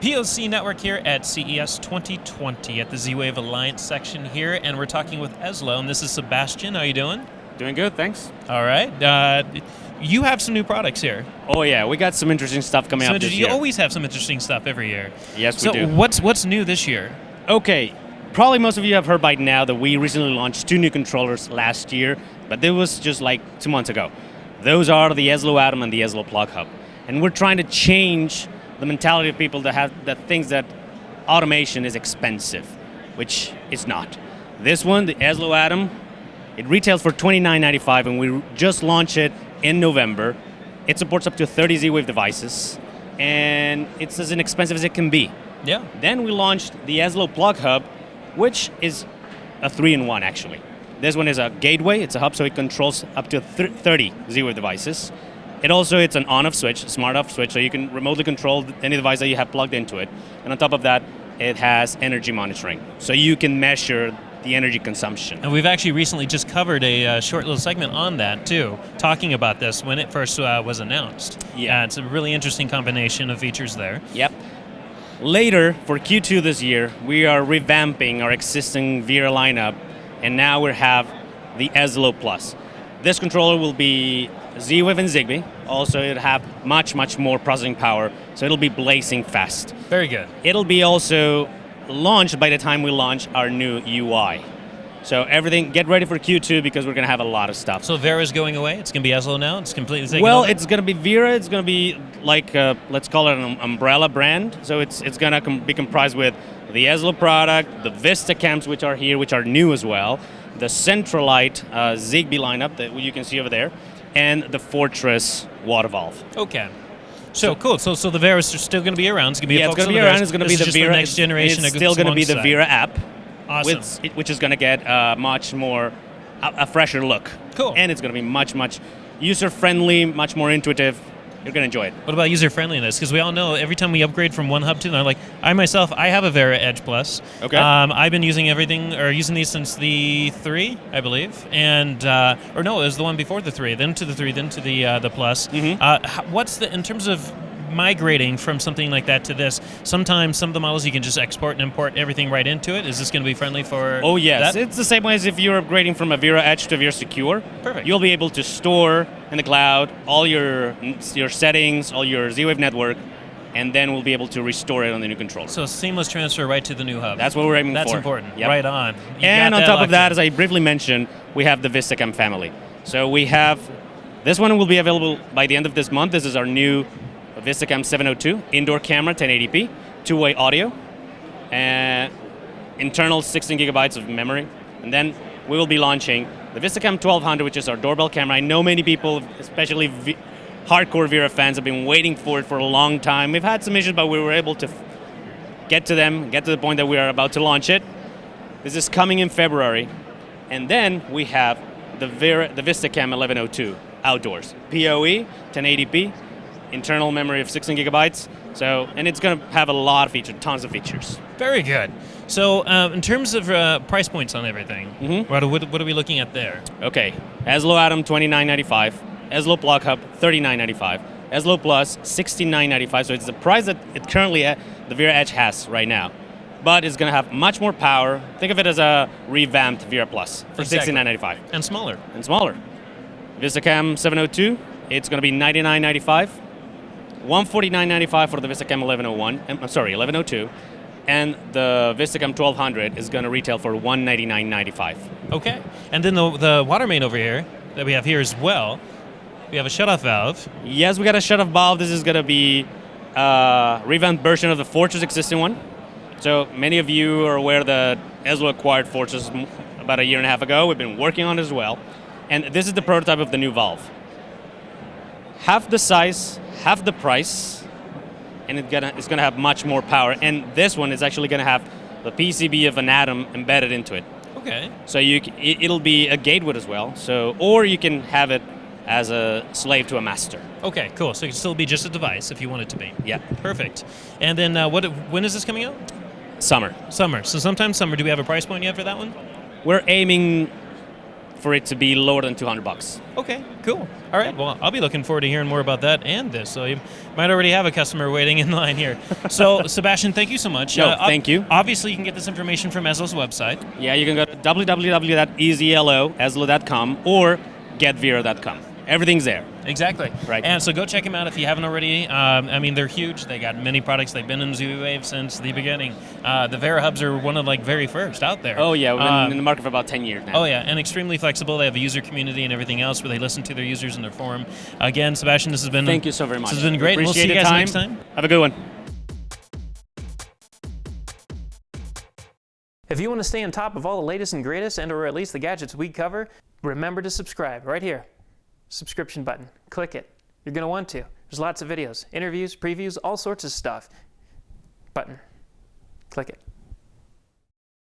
POC Network here at CES 2020 at the Z-Wave Alliance section here, and we're talking with Ezlo, and this is Sebastian. How are you doing? Doing good, thanks. All right. You have some new products here. Oh yeah, we got some interesting stuff coming up this year. You always have some interesting stuff every year. Yes, we do. So what's new this year? Okay, probably most of you have heard by now that we recently launched 2 new controllers last year, but it was just like 2 months ago. Those are the ezlo Atom and the ezlo Plug Hub. And we're trying to change the mentality of people that thinks that automation is expensive, which it's not. This one, the ezlo Atom, it retails for $29.95, and we just launched it in November. It supports up to 30 Z-Wave devices, and it's as inexpensive as it can be. Yeah. Then we launched the ezlo Plug Hub, which is a 3-in-1 actually. This one is a gateway, it's a hub, so it controls up to 30 Z-Wave devices. It's an on-off switch, a smart off switch, so you can remotely control any device that you have plugged into it. And on top of that, it has energy monitoring, so you can measure the energy consumption. And we've actually recently just covered a short little segment on that too, talking about this when it first was announced. Yeah. It's a really interesting combination of features there. Yep. Later, for Q2 this year, we are revamping our existing Vera lineup, and now we have the ezlo Plus. This controller will be Z-Wave and Zigbee. Also, it'll have much, much more processing power, so it'll be blazing fast. Very good. It'll be also launched by the time we launch our new UI. So everything, get ready for Q2 because we're going to have a lot of stuff. So Vera's going away? It's going to be ezlo now? It's completely taken Well, over? it's going to be Vera. It's going to be like, let's call it an umbrella brand. So it's going to be comprised with the ezlo product, the Vista cams, which are here, which are new as well, the Centralite Zigbee lineup that you can see over there, and the Fotress water valve. Okay. So cool. So the Vera's still going to be around. It's going to be it's going to be around. It's going to be the Vera next generation. It's still going to be the Vera app. Awesome. Which is going to get much more a fresher look. Cool. And it's going to be much user friendly, much more intuitive. You're going to enjoy it. What about user friendliness? Because we all know every time we upgrade from one hub to another, like I have a Vera Edge Plus. Okay. I've been using using these since the 3, I believe, and or no, it was the one before the 3, then to the 3, then to the Plus. Mm-hmm. What's in terms of migrating from something like that to this? Sometimes some of the models you can just export and import everything right into it. Is this going to be friendly for? Oh yes, that? It's the same way as if you're upgrading from a Vera Edge to a Vera Secure. Perfect. You'll be able to store in the cloud all your settings, all your Z-Wave network, and then we'll be able to restore it on the new controller. So seamless transfer right to the new hub. That's what we're aiming for. That's important. Yep. Right on. And on top of that, as I briefly mentioned, we have the VistaCam family. So we have, this one will be available by the end of this month. This is our new VistaCam 702, indoor camera, 1080p, two-way audio, and internal 16 gigabytes of memory. And then we will be launching the VistaCam 1200, which is our doorbell camera. I know many people, especially hardcore Vera fans, have been waiting for it for a long time. We've had some issues, but we were able to get to the point that we are about to launch it. This is coming in February. And then we have the VistaCam 1102 outdoors, PoE, 1080p, internal memory of 16 gigabytes. And it's going to have a lot of features, tons of features. Very good. So in terms of price points on everything, what are we looking at there? Okay, ezlo Atom $29.95, ezlo Plug Hub $39.95, ezlo Plus $69.95. So it's the price that it currently the Vera Edge has right now, but it's going to have much more power. Think of it as a revamped VeraPlus for $69.95. And smaller. VistaCam 702, it's going to be $99.95. $149.95 for the VistaCam 1102, and the VistaCam 1200 is going to retail for $199.95. Okay, and then the water main over here that we have here as well, we have a shutoff valve. Yes, we got a shutoff valve. This is going to be a revamped version of the Fotress existing one. So many of you are aware that ezlo acquired Fotress about a year and a half ago. We've been working on it as well, and this is the prototype of the new valve. Half the size, half the price, and it's gonna have much more power. And this one is actually gonna have the PCB of an Atom embedded into it. Okay. So it'll be a gateway as well. Or you can have it as a slave to a master. Okay, cool. So it can still be just a device if you want it to be. Yeah. Perfect. And then when is this coming out? Summer. So sometime summer. Do we have a price point yet for that one? We're aiming for it to be lower than $200. Okay, cool. All right, well, I'll be looking forward to hearing more about that and this. So you might already have a customer waiting in line here. So, Sebastian, thank you so much. No, thank you. Obviously, you can get this information from Ezlo's website. Yeah, you can go to www.ezlo.com or getvera.com. Everything's there. Exactly. Right. And so go check them out if you haven't already. I mean, they're huge. They got many products. They've been in Z-Wave since the beginning. The Vera hubs are one of very first out there. Oh yeah, we've been in the market for about 10 years now. Oh yeah, and extremely flexible. They have a user community and everything else where they listen to their users in their forum. Again, Sebastian, this has been Thank you so very much. This has been great. Appreciate We'll see you the guys time. next time. Have a good one. If you want to stay on top of all the latest and greatest, and or at least the gadgets we cover, remember to subscribe right here. Subscription button. Click it. You're going to want to. There's lots of videos, interviews, previews, all sorts of stuff. Button. Click it.